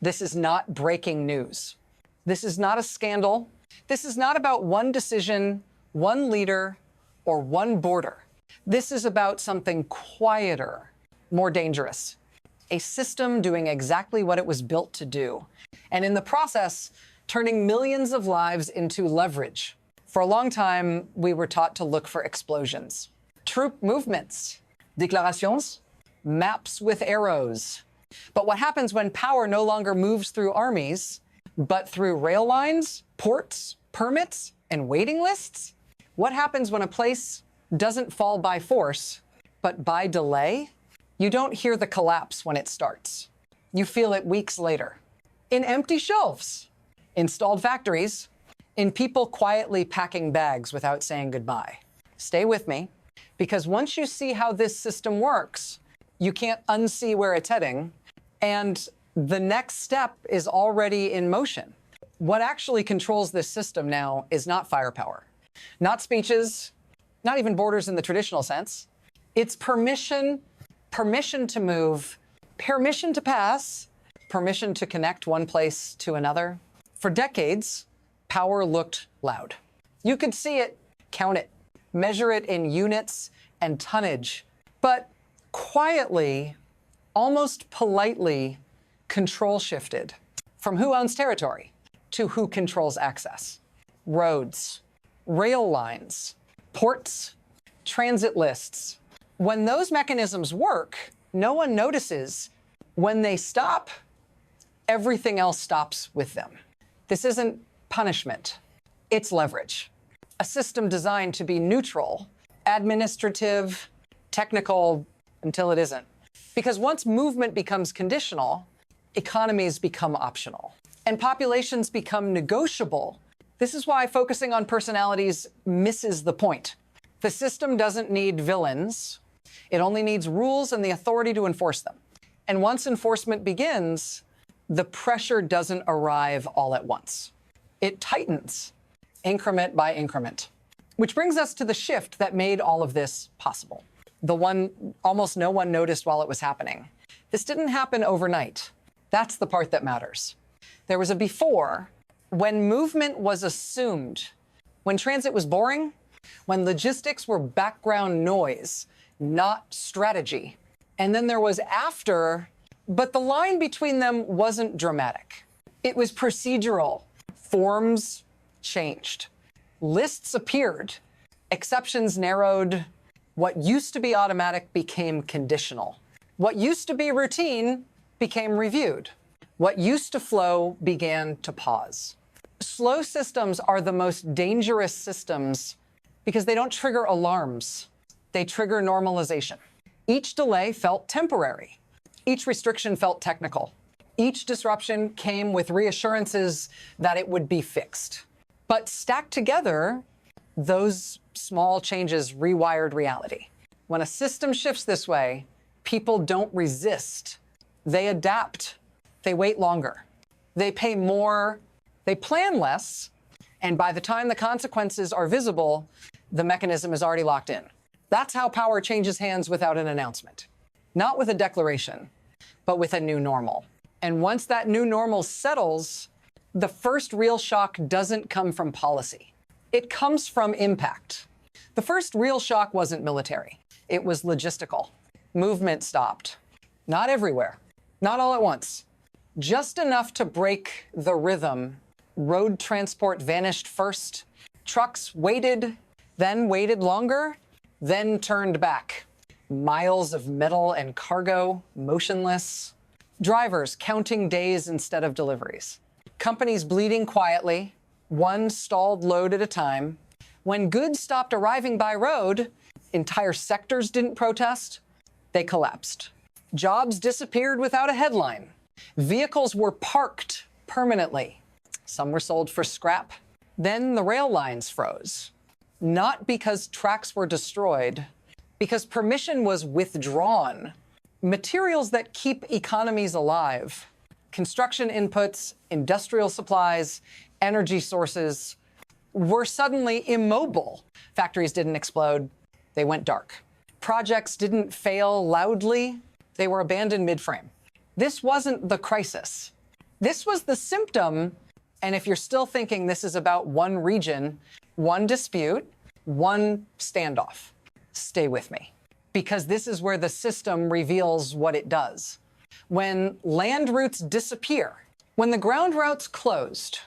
This is not breaking news. This is not a scandal. This is not about one decision, one leader, or one border. This is about something quieter, more dangerous. A system doing exactly what it was built to do. And in the process, turning millions of lives into leverage. For a long time, we were taught to look for explosions. Troop movements, déclarations, maps with arrows. But what happens when power no longer moves through armies, but through rail lines, ports, permits, and waiting lists? What happens when a place doesn't fall by force, but by delay? You don't hear the collapse when it starts. You feel it weeks later. In empty shelves, installed factories, in people quietly packing bags without saying goodbye. Stay with me, because once you see how this system works, you can't unsee where it's heading, and the next step is already in motion. What actually controls this system now is not firepower, not speeches, not even borders in the traditional sense. It's permission to move, permission to pass, permission to connect one place to another. For decades, power looked loud. You could see it, count it, measure it in units and tonnage, but quietly, almost politely, control shifted from who owns territory to who controls access. Roads, rail lines, ports, transit lists. When those mechanisms work, no one notices. When they stop, everything else stops with them. This isn't punishment, it's leverage. A system designed to be neutral, administrative, technical, until it isn't. Because once movement becomes conditional, economies become optional, and populations become negotiable. This is why focusing on personalities misses the point. The system doesn't need villains. It only needs rules and the authority to enforce them. And once enforcement begins, the pressure doesn't arrive all at once. It tightens, increment by increment. Which brings us to the shift that made all of this possible. The one almost no one noticed while it was happening. This didn't happen overnight. That's the part that matters. There was a before, when movement was assumed, when transit was boring, when logistics were background noise, not strategy. And then there was after, but the line between them wasn't dramatic. It was procedural. Forms changed. Lists appeared. Exceptions narrowed. What used to be automatic became conditional. What used to be routine became reviewed. What used to flow began to pause. Slow systems are the most dangerous systems because they don't trigger alarms. They trigger normalization. Each delay felt temporary. Each restriction felt technical. Each disruption came with reassurances that it would be fixed. But stacked together, those small changes rewired reality. When a system shifts this way, people don't resist. They adapt. They wait longer. They pay more. They plan less. And by the time the consequences are visible, the mechanism is already locked in. That's how power changes hands without an announcement. Not with a declaration, but with a new normal. And once that new normal settles, the first real shock doesn't come from policy. It comes from impact. The first real shock wasn't military. It was logistical. Movement stopped. Not everywhere. Not all at once. Just enough to break the rhythm. Road transport vanished first. Trucks waited, then waited longer, then turned back. Miles of metal and cargo motionless. Drivers counting days instead of deliveries. Companies bleeding quietly, one stalled load at a time. When goods stopped arriving by road, entire sectors didn't protest. They collapsed. Jobs disappeared without a headline. Vehicles were parked permanently. Some were sold for scrap. Then the rail lines froze. Not because tracks were destroyed, because permission was withdrawn. Materials that keep economies alive, construction inputs, industrial supplies, energy sources, were suddenly immobile. Factories didn't explode, they went dark. Projects didn't fail loudly, they were abandoned mid-frame. This wasn't the crisis. This was the symptom. And if you're still thinking this is about one region, one dispute, one standoff, stay with me. Because this is where the system reveals what it does. When land routes disappear, when the ground routes closed,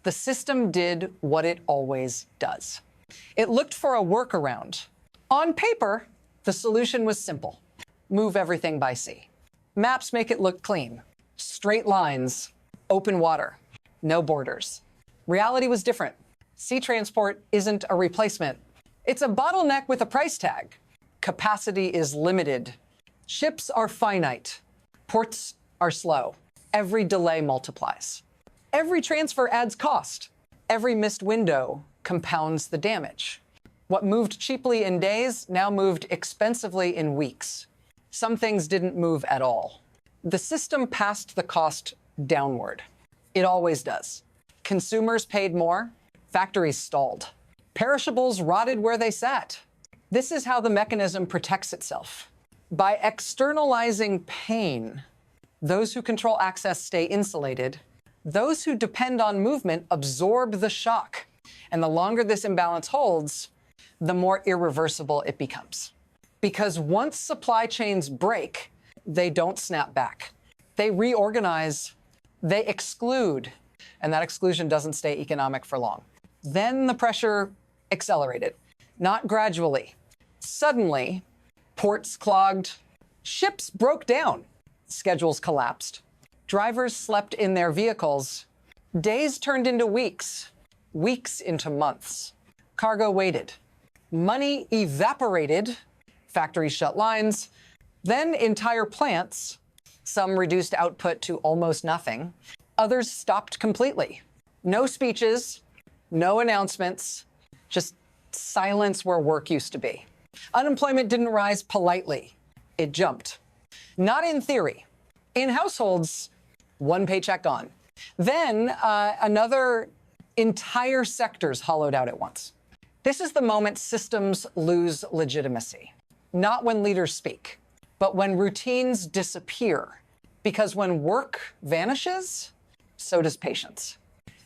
the system did what it always does. It looked for a workaround. On paper, the solution was simple. Move everything by sea. Maps make it look clean. Straight lines, open water, no borders. Reality was different. Sea transport isn't a replacement. It's a bottleneck with a price tag. Capacity is limited. Ships are finite. Ports are slow. Every delay multiplies. Every transfer adds cost. Every missed window compounds the damage. What moved cheaply in days now moved expensively in weeks. Some things didn't move at all. The system passed the cost downward. It always does. Consumers paid more. Factories stalled. Perishables rotted where they sat. This is how the mechanism protects itself. By externalizing pain, those who control access stay insulated. Those who depend on movement absorb the shock. And the longer this imbalance holds, the more irreversible it becomes. Because once supply chains break, they don't snap back. They reorganize, they exclude, and that exclusion doesn't stay economic for long. Then the pressure accelerated, not gradually. Suddenly, ports clogged, ships broke down, schedules collapsed, drivers slept in their vehicles, days turned into weeks, weeks into months. Cargo waited, money evaporated, factories shut lines, then entire plants, some reduced output to almost nothing, others stopped completely. No speeches, no announcements, just silence where work used to be. Unemployment didn't rise politely. It jumped. Not in theory. In households, one paycheck gone. Then another entire sectors hollowed out at once. This is the moment systems lose legitimacy. Not when leaders speak, but when routines disappear. Because when work vanishes, so does patience.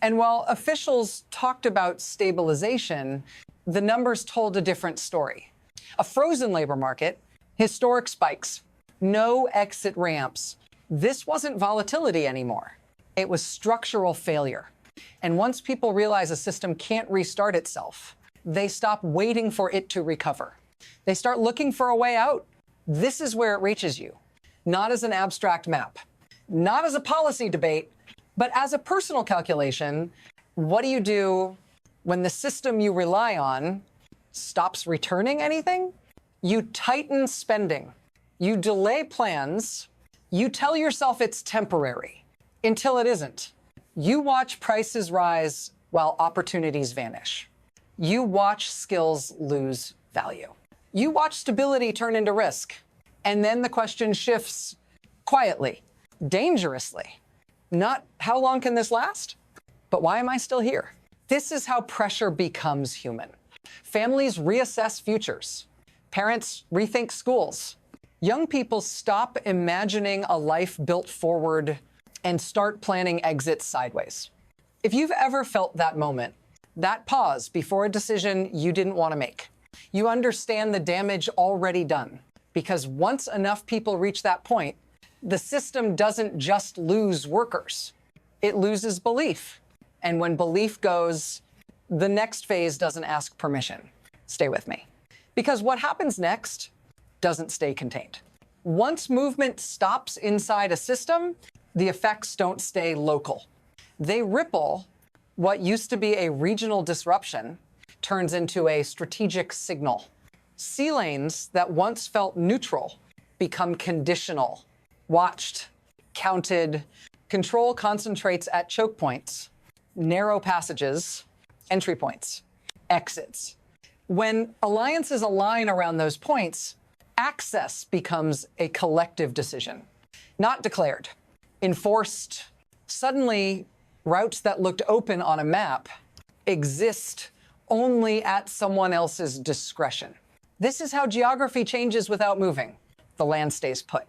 And while officials talked about stabilization, the numbers told a different story. A frozen labor market, historic spikes, no exit ramps. This wasn't volatility anymore. It was structural failure. And once people realize a system can't restart itself, they stop waiting for it to recover. They start looking for a way out. This is where it reaches you, not as an abstract map, not as a policy debate, but as a personal calculation. What do you do when the system you rely on stops returning anything? You tighten spending. You delay plans. You tell yourself it's temporary until it isn't. You watch prices rise while opportunities vanish. You watch skills lose value. You watch stability turn into risk. And then the question shifts quietly, dangerously. Not how long can this last, but why am I still here? This is how pressure becomes human. Families reassess futures. Parents rethink schools. Young people stop imagining a life built forward and start planning exits sideways. If you've ever felt that moment, that pause before a decision you didn't want to make, you understand the damage already done. Because once enough people reach that point, the system doesn't just lose workers. It loses belief. And when belief goes, the next phase doesn't ask permission. Stay with me. Because what happens next doesn't stay contained. Once movement stops inside a system, the effects don't stay local. They ripple. What used to be a regional disruption turns into a strategic signal. Sea lanes that once felt neutral become conditional, watched, counted. Control concentrates at choke points, narrow passages, entry points, exits. When alliances align around those points, access becomes a collective decision, not declared, enforced. Suddenly, routes that looked open on a map exist only at someone else's discretion. This is how geography changes without moving. The land stays put.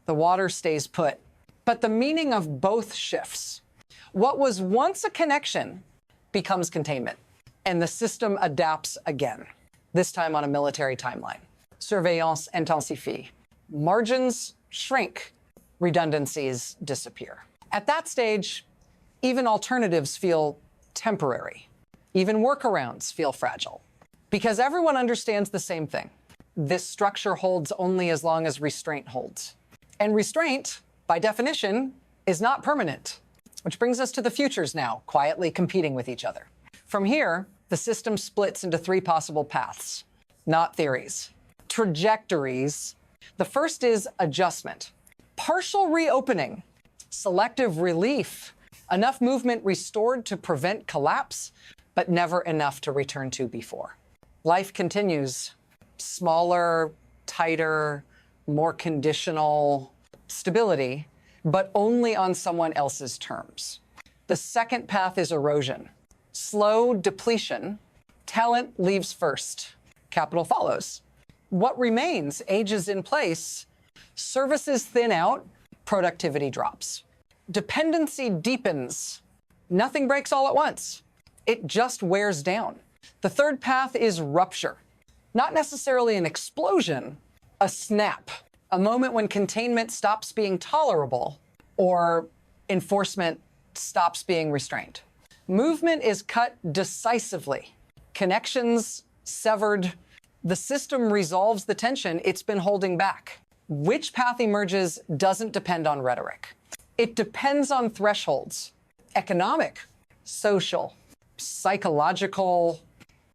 The water stays put. But the meaning of both shifts. What was once a connection becomes containment, and the system adapts again, this time on a military timeline. Surveillance intensifie. Margins shrink, redundancies disappear. At that stage, even alternatives feel temporary. Even workarounds feel fragile. Because everyone understands the same thing. This structure holds only as long as restraint holds. And restraint, by definition, is not permanent. Which brings us to the futures now, quietly competing with each other. From here, the system splits into three possible paths, not theories. Trajectories. The first is adjustment. Partial reopening. Selective relief. Enough movement restored to prevent collapse, but never enough to return to before. Life continues. Smaller, tighter, more conditional stability, but only on someone else's terms. The second path is erosion. Slow depletion. Talent leaves first. Capital follows. What remains ages in place. Services thin out. Productivity drops. Dependency deepens. Nothing breaks all at once. It just wears down. The third path is rupture. Not necessarily an explosion, a snap. A moment when containment stops being tolerable or enforcement stops being restrained. Movement is cut decisively. Connections severed. The system resolves the tension it's been holding back. Which path emerges doesn't depend on rhetoric. It depends on thresholds. Economic, social, psychological,